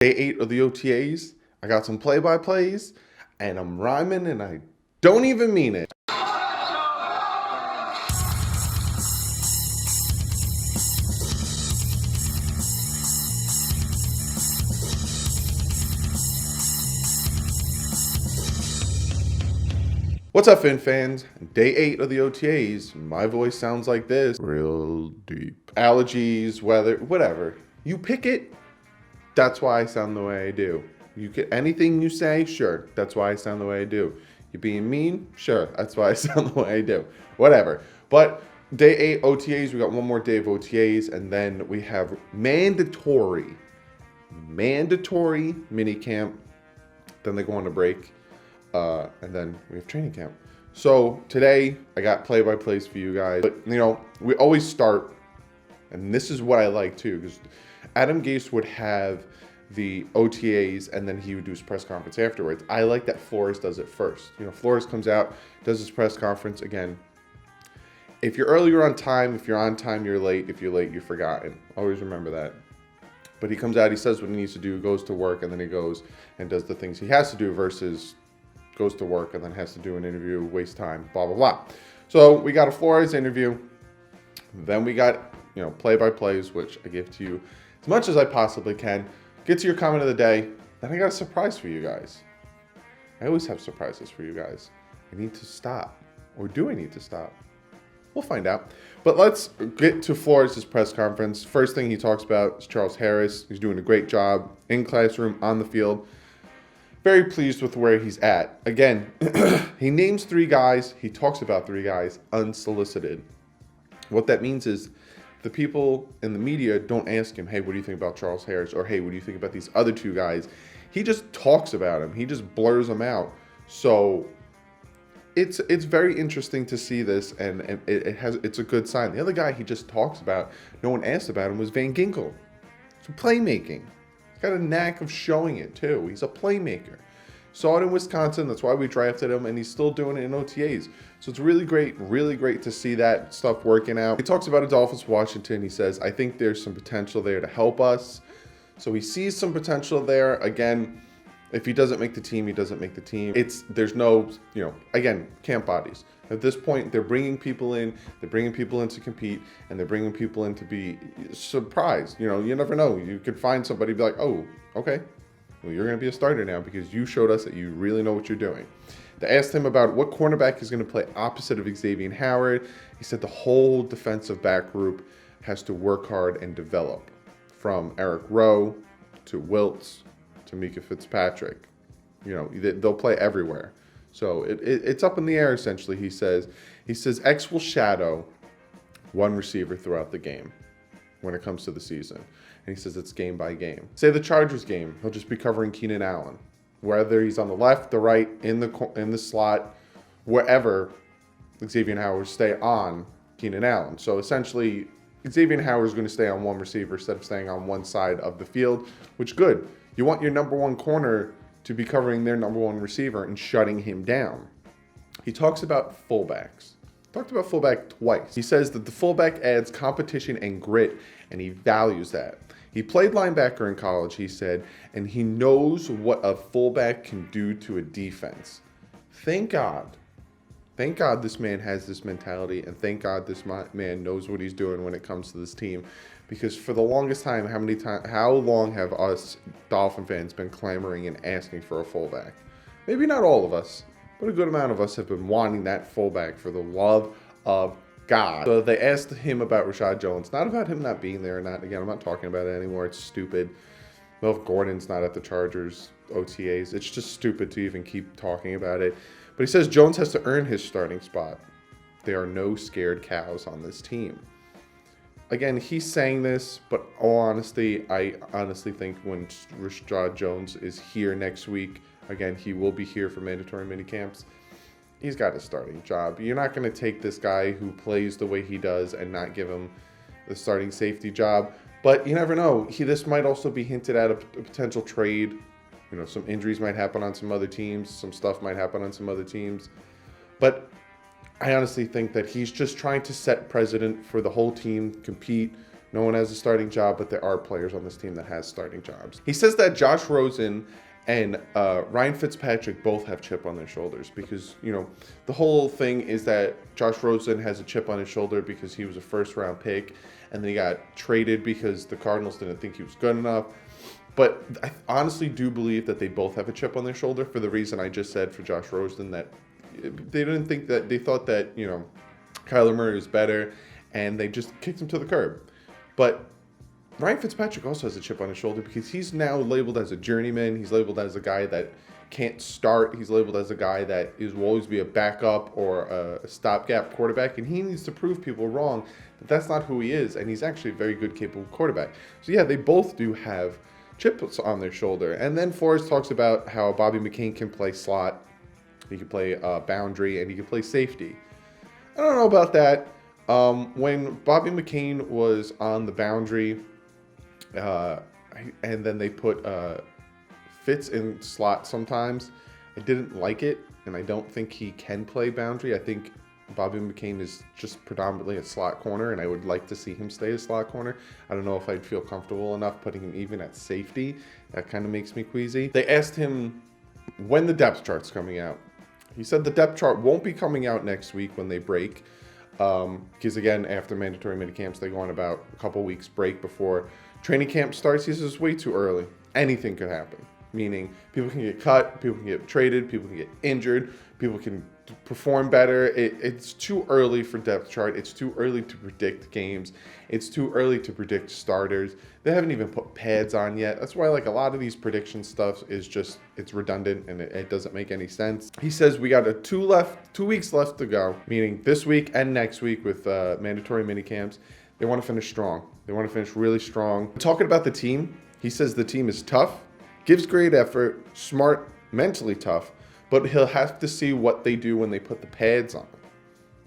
Day 8 of the OTAs. I got some play-by-plays, and I'm rhyming, and I don't even mean it. What's up, Fin fans? Day 8 of the OTAs. My voice sounds like this. Real deep. Allergies, weather, whatever. You pick it, that's why I sound the way I do. You get anything you say, sure, that's why I sound the way I do. You being mean, sure, that's why I sound the way I do. Whatever. But day 8 OTAs, we got one more day of OTAs, and then we have mandatory mini camp. Then they go on a break. And then we have training camp. So today I got play-by-plays for you guys. But we always start, and this is what I like too, because Adam Gase would have the OTAs and then he would do his press conference afterwards. I like that Flores does it first. Flores comes out, does his press conference. Again, if you're early, you're on time. If you're on time, you're late. If you're late, you're forgotten. Always remember that. But he comes out, he says what he needs to do, goes to work, and then he goes and does the things he has to do versus goes to work and then has to do an interview, waste time, blah, blah, blah. So we got a Flores interview. Then we got, play-by-plays, which I give to you as much as I possibly can. Get to your comment of the day. Then I got a surprise for you guys. I always have surprises for you guys. I need to stop. Or do I need to stop? We'll find out. But let's get to Flores' press conference. First thing he talks about is Charles Harris. He's doing a great job in classroom, on the field. Very pleased with where he's at. Again, he names 3 guys. He talks about 3 guys unsolicited. What that means is the people in the media don't ask him, hey, what do you think about Charles Harris? Or, hey, what do you think about these other 2 guys? He just talks about them. He just blurs them out. So it's very interesting to see this, and it's a good sign. The other guy he just talks about, no one asked about him, was Van Ginkel. It's playmaking. Got a knack of showing it too. He's a playmaker. Saw it in Wisconsin. That's why we drafted him, and he's still doing it in OTAs. So it's really great to see that stuff working out. He talks about a Dolphins Washington. He says, I think there's some potential there to help us. So he sees some potential there. Again, if he doesn't make the team, he doesn't make the team. There's no, again, camp bodies. At this point, they're bringing people in. They're bringing people in to compete, and they're bringing people in to be surprised. You never know. You could find somebody be like, oh, okay, well, you're going to be a starter now because you showed us that you really know what you're doing. They asked him about what cornerback is going to play opposite of Xavier Howard. He said the whole defensive back group has to work hard and develop, from Eric Rowe to Wiltz to Mika Fitzpatrick. They'll play everywhere. So it's up in the air, essentially, he says. He says X will shadow one receiver throughout the game when it comes to the season. And he says it's game by game. Say the Chargers game, he'll just be covering Keenan Allen. Whether he's on the left, the right, in the slot, wherever, Xavier Howard stay on Keenan Allen. So essentially, Xavier Howard is going to stay on one receiver instead of staying on one side of the field, which good. You want your number 1 corner to be covering their number 1 receiver and shutting him down. He talks about fullbacks. Talked about fullback twice. He says that the fullback adds competition and grit, and he values that. He played linebacker in college, he said, and he knows what a fullback can do to a defense. Thank God. Thank God this man has this mentality, and thank God this man knows what he's doing when it comes to this team. Because for the longest time, how long have us Dolphin fans been clamoring and asking for a fullback? Maybe not all of us, but a good amount of us have been wanting that fullback for the love of God. So they asked him about Rashad Jones, not about him not being there or not. Again, I'm not talking about it anymore. It's stupid. Melvin Gordon's not at the Chargers OTAs. It's just stupid to even keep talking about it. But he says Jones has to earn his starting spot. There are no scared cows on this team. Again, he's saying this, but I honestly think when Rashad Jones is here next week, again, he will be here for mandatory minicamps, he's got a starting job. You're not going to take this guy who plays the way he does and not give him the starting safety job. But you never know. This might also be hinted at a potential trade. Some injuries might happen on some other teams. Some stuff might happen on some other teams. But I honestly think that he's just trying to set precedent for the whole team, compete, No one has a starting job, but there are players on this team that has starting jobs. He says that Josh Rosen and Ryan Fitzpatrick both have chip on their shoulders because, you know, the whole thing is that Josh Rosen has a chip on his shoulder because he was a first-round pick, and then he got traded because the Cardinals didn't think he was good enough. But I honestly do believe that they both have a chip on their shoulder for the reason I just said for Josh Rosen, that they didn't think that, they thought that, you know, Kyler Murray was better, and they just kicked him to the curb. But Ryan Fitzpatrick also has a chip on his shoulder because he's now labeled as a journeyman. He's labeled as a guy that can't start. He's labeled as a guy that will always be a backup or a stopgap quarterback, and he needs to prove people wrong that that's not who he is, and he's actually a very good, capable quarterback. So yeah, they both do have chips on their shoulder. And then Flores talks about how Bobby McCain can play slot, he can play boundary, and he can play safety. I don't know about that. When Bobby McCain was on the boundary, and then they put Fitz in slot sometimes, I didn't like it, and I don't think he can play boundary. I think Bobby McCain is just predominantly a slot corner, and I would like to see him stay a slot corner. I don't know if I'd feel comfortable enough putting him even at safety. That kind of makes me queasy. They asked him when the depth chart's coming out. He said the depth chart won't be coming out next week when they break. Because again, after mandatory minicamps, they go on about a couple weeks break before training camp starts. He says it's way too early. Anything could happen. Meaning people can get cut, people can get traded, people can get injured, people can perform better. It's too early for depth chart. It's too early to predict games. It's too early to predict starters. They haven't even put pads on yet. That's why like a lot of these prediction stuff is just, it's redundant and it doesn't make any sense. He says we got 2 weeks left to go, meaning this week and next week with mandatory minicamps. They want to finish strong. They want to finish really strong. Talking about the team, he says the team is tough, gives great effort, smart, mentally tough, but he'll have to see what they do when they put the pads on.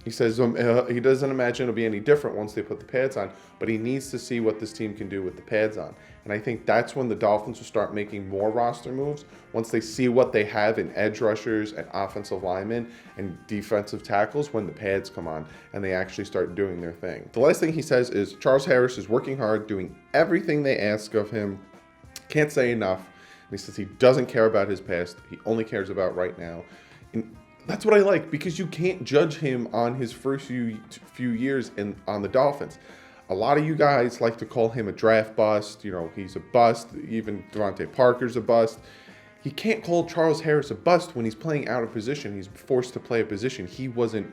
He says he doesn't imagine it'll be any different once they put the pads on, but he needs to see what this team can do with the pads on. And I think that's when the Dolphins will start making more roster moves, once they see what they have in edge rushers and offensive linemen and defensive tackles when the pads come on and they actually start doing their thing. The last thing he says is Charles Harris is working hard, doing everything they ask of him. Can't say enough. And he says he doesn't care about his past. He only cares about right now. And that's what I like, because you can't judge him on his first few years on the Dolphins. A lot of you guys like to call him a draft bust. You know, he's a bust. Even Devontae Parker's a bust. He can't call Charles Harris a bust when he's playing out of position. He's forced to play a position he wasn't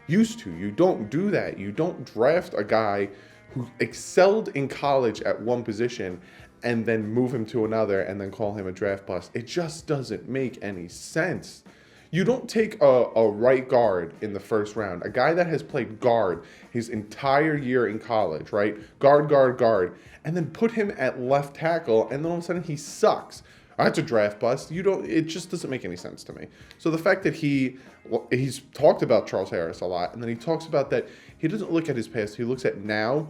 used to. You don't do that. You don't draft a guy who excelled in college at one position and then move him to another and then call him a draft bust. It just doesn't make any sense. You don't take a right guard in the first round, a guy that has played guard his entire year in college, right? Guard, and then put him at left tackle, and then all of a sudden he sucks. That's a draft bust. It just doesn't make any sense to me. So the fact that he's talked about Charles Harris a lot, and then he talks about that he doesn't look at his past, he looks at now.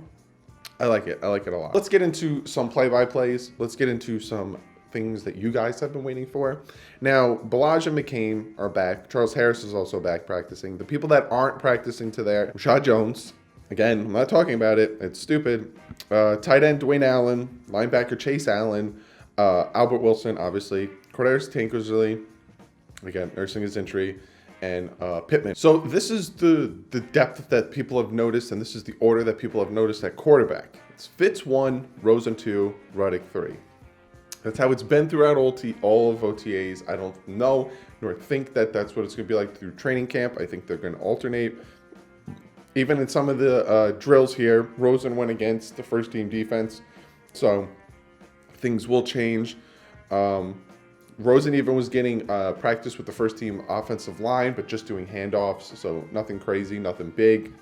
I like it. I like it a lot. Let's get into some play-by-plays. Let's get into some things that you guys have been waiting for. Now, Balaj and McCain are back. Charles Harris is also back practicing. The people that aren't practicing today, Rashad Jones. Again, I'm not talking about it. It's stupid. Tight end Dwayne Allen. Linebacker Chase Allen. Albert Wilson, obviously. Cordero Tankersley, again, nursing his injury. And Pittman. So this is the depth that people have noticed, and this is the order that people have noticed at quarterback. It's Fitz 1, Rosen 2, Ruddick 3. That's how it's been throughout all of OTAs. I don't know nor think that that's what it's going to be like through training camp. I think they're going to alternate. Even in some of the drills here, Rosen went against the first team defense. So things will change. Rosen even was getting practice with the first team offensive line, but just doing handoffs. So nothing crazy, nothing big.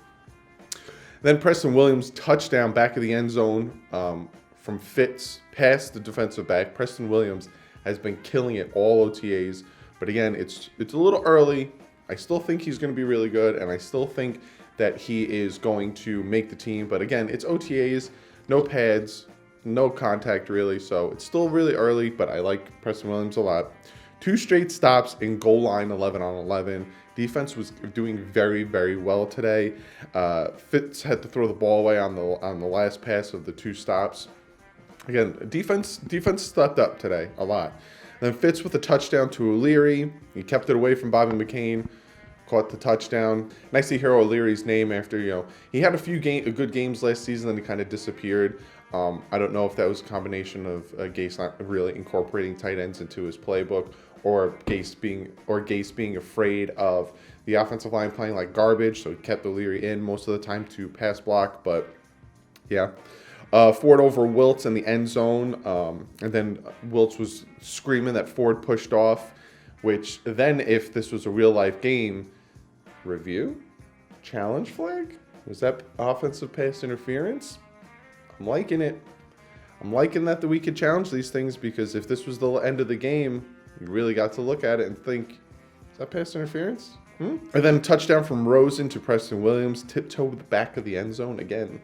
Then Preston Williams touchdown back of the end zone from Fitz past the defensive back. Preston Williams has been killing it all OTAs. But again, it's a little early. I still think he's going to be really good, and I still think that he is going to make the team. But again, it's OTAs, no pads, no contact really. So it's still really early, but I like Preston Williams a lot. 2 straight stops in goal line 11 on 11. Defense was doing very, very well today. Fitz had to throw the ball away on the last pass of the 2 stops. Again, defense stepped up today a lot. Then Fitz with a touchdown to O'Leary. He kept it away from Bobby McCain. Caught the touchdown. Nice to hear O'Leary's name after, he had a few good games last season, then he kind of disappeared. I don't know if that was a combination of Gase not really incorporating tight ends into his playbook, or Gase being afraid of the offensive line playing like garbage, so he kept O'Leary in most of the time to pass block. But yeah, Ford over Wiltz in the end zone, and then Wiltz was screaming that Ford pushed off, which then, if this was a real life game, review, challenge flag, was that offensive pass interference? I'm liking it. I'm liking that we could challenge these things, because if this was the end of the game, you really got to look at it and think, is that pass interference? And then touchdown from Rosen to Preston Williams, tiptoe the back of the end zone again.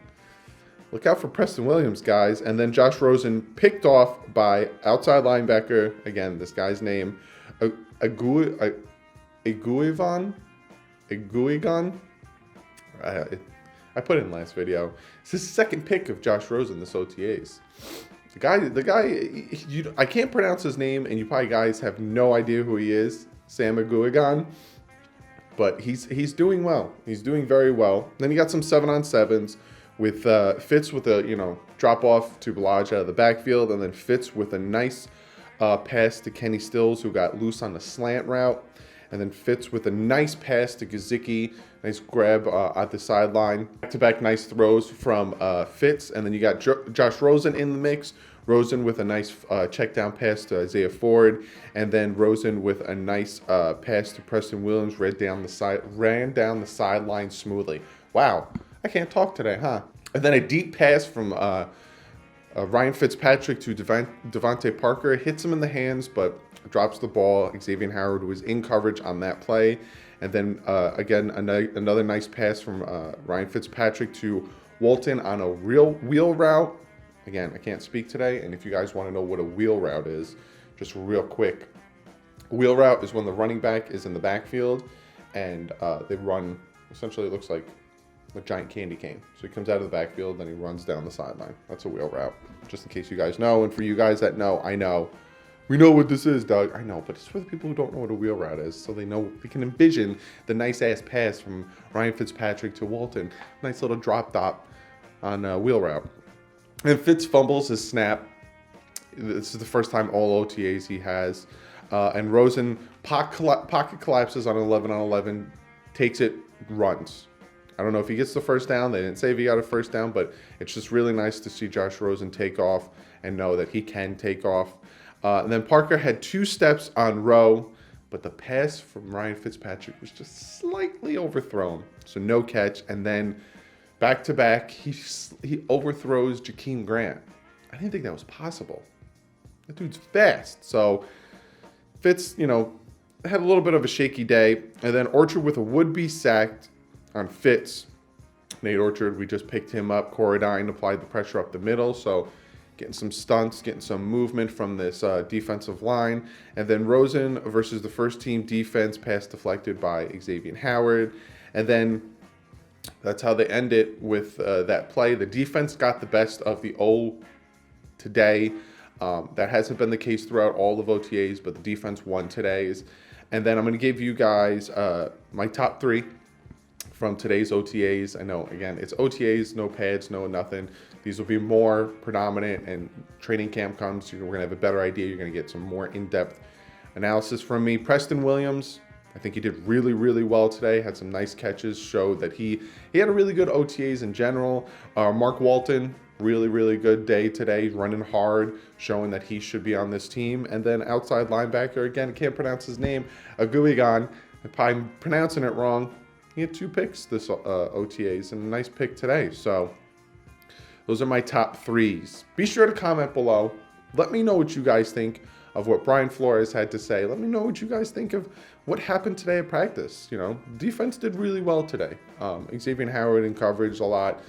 Look out for Preston Williams, guys. And then Josh Rosen picked off by outside linebacker, again, this guy's name, Aguigan. I put it in last video. It's his second pick of Josh Rosen, this OTAs. The guy, I can't pronounce his name, and you probably guys have no idea who he is, Sam Aguigan. But he's doing well. He's doing very well. Then you got some 7-on-7s with Fitz with a drop off to Ballage out of the backfield, and then Fitz with a nice pass to Kenny Stills, who got loose on the slant route. And then Fitz with a nice pass to Gesicki, nice grab at the sideline. Back-to-back nice throws from Fitz. And then you got Josh Rosen in the mix. Rosen with a nice check down pass to Isaiah Ford. And then Rosen with a nice pass to Preston Williams, ran down the sideline smoothly. Wow, I can't talk today, huh? And then a deep pass from Ryan Fitzpatrick to Devontae Parker. Hits him in the hands, but drops the ball. Xavier Howard was in coverage on that play. And then, again, another nice pass from Ryan Fitzpatrick to Walton on a real wheel route. Again, I can't speak today, and if you guys want to know what a wheel route is, just real quick. A wheel route is when the running back is in the backfield, and they run, essentially it looks like a giant candy cane. So he comes out of the backfield, then he runs down the sideline. That's a wheel route, just in case you guys know. And for you guys that know, I know. We know what this is, Doug. I know, but it's for the people who don't know what a wheel route is, so they know, we can envision the nice-ass pass from Ryan Fitzpatrick to Walton. Nice little drop on a wheel route. And Fitz fumbles his snap. This is the first time all OTAs he has. And Rosen pocket collapses on 11-on-11, takes it, runs. I don't know if he gets the first down. They didn't say if he got a first down, but it's just really nice to see Josh Rosen take off and know that he can take off. And then Parker had 2 steps on Rowe, but the pass from Ryan Fitzpatrick was just slightly overthrown. So no catch. And then back-to-back, he overthrows Jakeem Grant. I didn't think that was possible. That dude's fast. So Fitz, had a little bit of a shaky day. And then Orchard with a would-be sacked on Fitz. Nate Orchard, we just picked him up. Corradine applied the pressure up the middle. So getting some stunts, getting some movement from this defensive line. And then Rosen versus the first-team defense, pass deflected by Xavier Howard. And then that's how they end it with that play. The defense got the best of the O today. That hasn't been the case throughout all of OTAs, but the defense won today's. And then I'm going to give you guys my top 3 from today's OTAs. I know, again, it's OTAs, no pads, no nothing. These will be more predominant, and training camp comes, we're going to have a better idea. You're going to get some more in-depth analysis from me. Preston Williams, I think he did really, really well today. Had some nice catches, showed that he had a really good OTAs in general. Mark Walton, really, really good day today, running hard, showing that he should be on this team. And then outside linebacker, again, I can't pronounce his name, Aguigan. If I'm pronouncing it wrong, he had 2 picks this OTAs, and a nice pick today. So those are my top 3s. Be sure to comment below. Let me know what you guys think of what Brian Flores had to say. Let me know what you guys think of what happened today at practice. Defense did really well today. Xavier Howard in coverage a lot.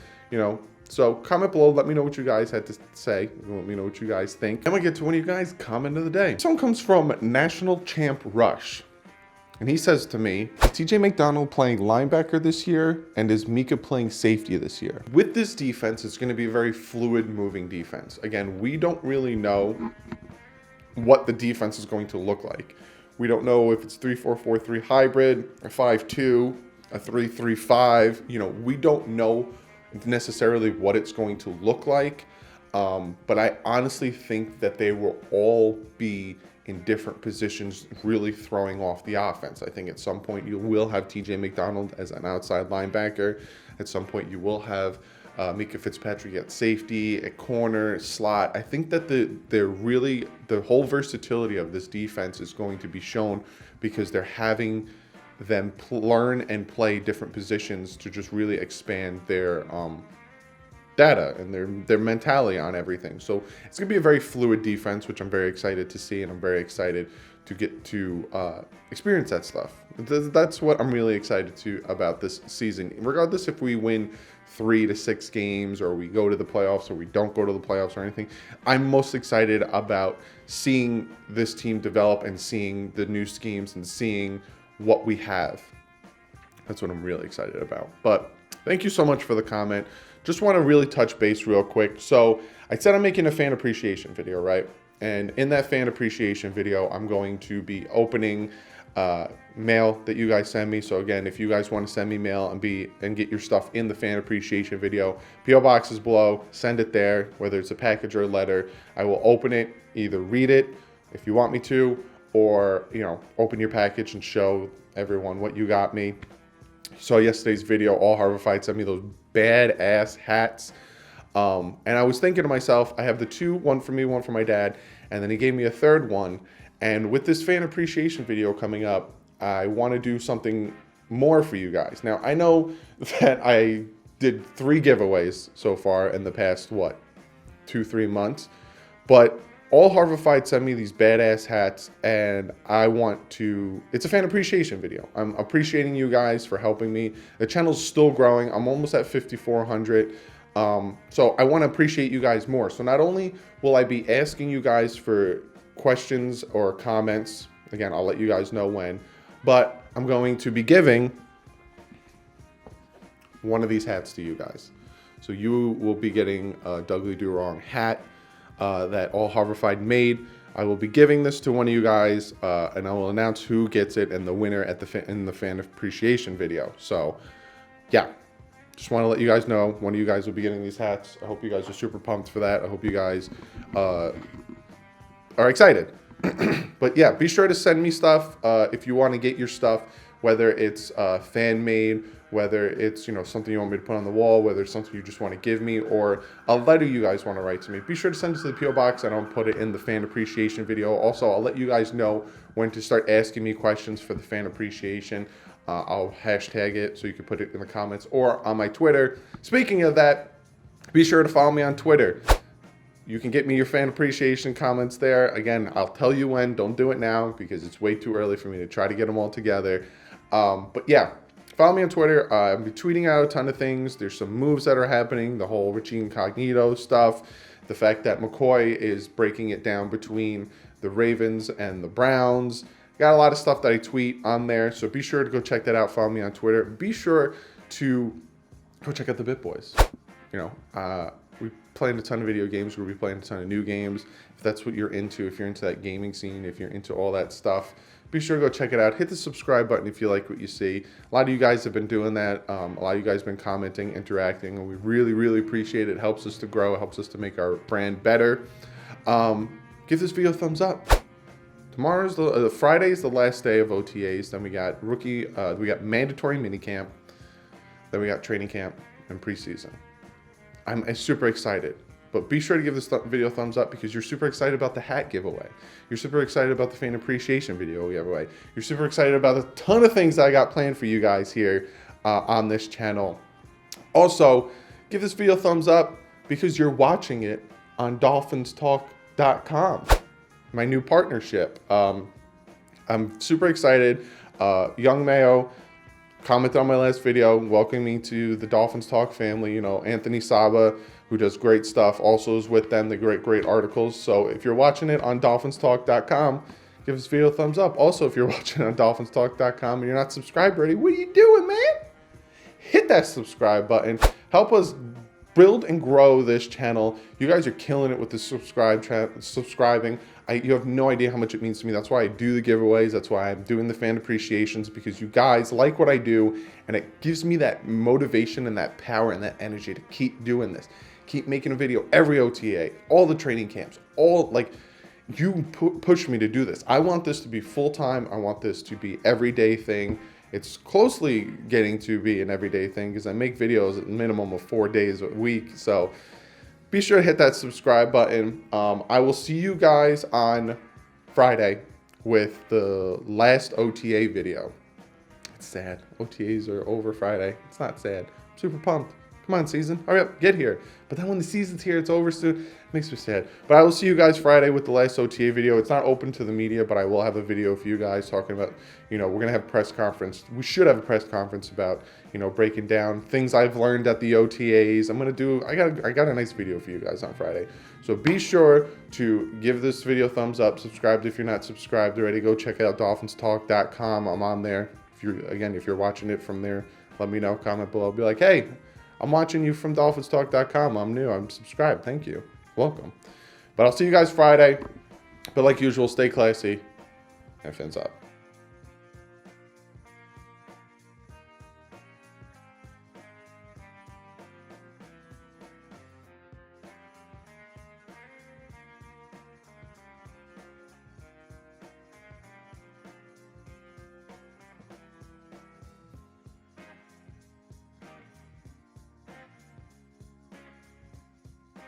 So comment below, let me know what you guys had to say. Let me know what you guys think. And we get to one of you guys' comment of the day. This one comes from National Champ Rush. And he says to me, is TJ McDonald playing linebacker this year? And is Mika playing safety this year? With this defense, it's going to be a very fluid moving defense. Again, we don't really know what the defense is going to look like. We don't know if it's 3-4-4-3 hybrid, a 5-2, a 3-3-5. You know, we don't know necessarily what it's going to look like. But I honestly think that they will all be in different positions, really throwing off the offense. I think at some point you will have TJ McDonald as an outside linebacker. At some point you will have Mika Fitzpatrick at safety, at corner, slot. I think that the whole versatility of this defense is going to be shown because they're having them learn and play different positions to just really expand their data and their mentality on everything. So it's going to be a very fluid defense, which I'm very excited to see, and I'm very excited to get to experience that stuff. That's what I'm really excited about this season. Regardless if we win 3 to 6 games or we go to the playoffs or we don't go to the playoffs or anything, I'm most excited about seeing this team develop and seeing the new schemes and seeing what we have. That's what I'm really excited about. But thank you so much for the comment. Just want to really touch base real quick. So I said I'm making a fan appreciation video, right? And in that fan appreciation video, I'm going to be opening mail that you guys send me. So again, if you guys want to send me mail and get your stuff in the fan appreciation video, PO box is below. Send it there, whether it's a package or a letter. I will open it, either read it if you want me to, or open your package and show everyone what you got me. So yesterday's video, all Harvard sent me those badass hats. And I was thinking to myself, I have the two, one for me, one for my dad, and then he gave me a third one. And with this fan appreciation video coming up, I want to do something more for you guys. Now, I know that I did 3 giveaways so far in the past, 2-3 months, but all Harvard sent me these badass hats, and it's a fan appreciation video. I'm appreciating you guys for helping me. The channel's still growing. I'm almost at 5,400. So I want to appreciate you guys more. So not only will I be asking you guys for questions or comments, again, I'll let you guys know when, but I'm going to be giving one of these hats to you guys. So you will be getting a DouglieDoWrong hat that all Harvard made. I will be giving this to one of you guys, and I will announce who gets it and the winner in the fan appreciation video. So, yeah, just want to let you guys know one of you guys will be getting these hats. I hope you guys are super pumped for that. I hope you guys are excited. But yeah, be sure to send me stuff if you want to get your stuff, whether it's fan made, whether it's something you want me to put on the wall, whether it's something you just want to give me, or a letter you guys want to write to me. Be sure to send it to the PO box. I don't put it in the fan appreciation video. Also, I'll let you guys know when to start asking me questions for the fan appreciation. I'll hashtag it so you can put it in the comments or on my Twitter. Speaking of that, be sure to follow me on Twitter. You can get me your fan appreciation comments there. Again, I'll tell you when. Don't do it now because it's way too early for me to try to get them all together. But yeah, follow me on Twitter. I'll be tweeting out a ton of things. There's some moves that are happening. The whole Richie Incognito stuff. The fact that McCoy is breaking it down between the Ravens and the Browns. Got a lot of stuff that I tweet on there. So be sure to go check that out. Follow me on Twitter. Be sure to go check out the Bit Boys. We playing a ton of video games. We'll be playing a ton of new games. If that's what you're into, if you're into that gaming scene, if you're into all that stuff, be sure to go check it out. Hit the subscribe button if you like what you see. A lot of you guys have been doing that. A lot of you guys have been commenting, interacting, and we really, really appreciate it. It helps us to grow. It helps us to make our brand better. Give this video a thumbs up. Tomorrow's Friday's the last day of OTAs. Then we got we got mandatory minicamp. Then we got training camp and preseason. I'm super excited. But be sure to give this video a thumbs up because you're super excited about the hat giveaway. You're super excited about the fan appreciation video giveaway. You're super excited about a ton of things that I got planned for you guys here on this channel. Also, give this video a thumbs up because you're watching it on DolphinsTalk.com, my new partnership. I'm super excited. Young Mayo commented on my last video, welcoming me to the Dolphins Talk family. You know, Anthony Saba, who does great stuff, also is with them, the great articles. So if you're watching it on DolphinsTalk.com, give this video a thumbs up. Also, if you're watching on DolphinsTalk.com and you're not subscribed already, what are you doing, man? Hit that subscribe button. Help us build and grow this channel. You guys are killing it with the subscribing. You have no idea how much it means to me. That's why I do the giveaways. That's why I'm doing the fan appreciations, because you guys like what I do, and it gives me that motivation and that power and that energy to keep doing this. Keep making a video every OTA, all the training camps, all, like, you push me to do this. I want this to be full-time. I want this to be everyday thing. It's closely getting to be an everyday thing because I make videos at a minimum of 4 days a week. So be sure to hit that subscribe button. I will see you guys on Friday with the last OTA video. It's sad. OTAs are over Friday. It's not sad. I'm super pumped. Come on, season. Hurry up. Get here. But then when the season's here, it's over soon. It makes me sad. But I will see you guys Friday with the last OTA video. It's not open to the media, but I will have a video for you guys talking about, you know, we're going to have a press conference. We should have a press conference about, you know, breaking down things I've learned at the OTAs. I'm going to do, I got a nice video for you guys on Friday. So be sure to give this video a thumbs up. Subscribe if you're not subscribed already. Go check out DolphinsTalk.com. I'm on there. If you're watching it from there, let me know. Comment below. Be like, hey, I'm watching you from DolphinsTalk.com. I'm new. I'm subscribed. Thank you. Welcome. But I'll see you guys Friday. But like usual, stay classy and fins up.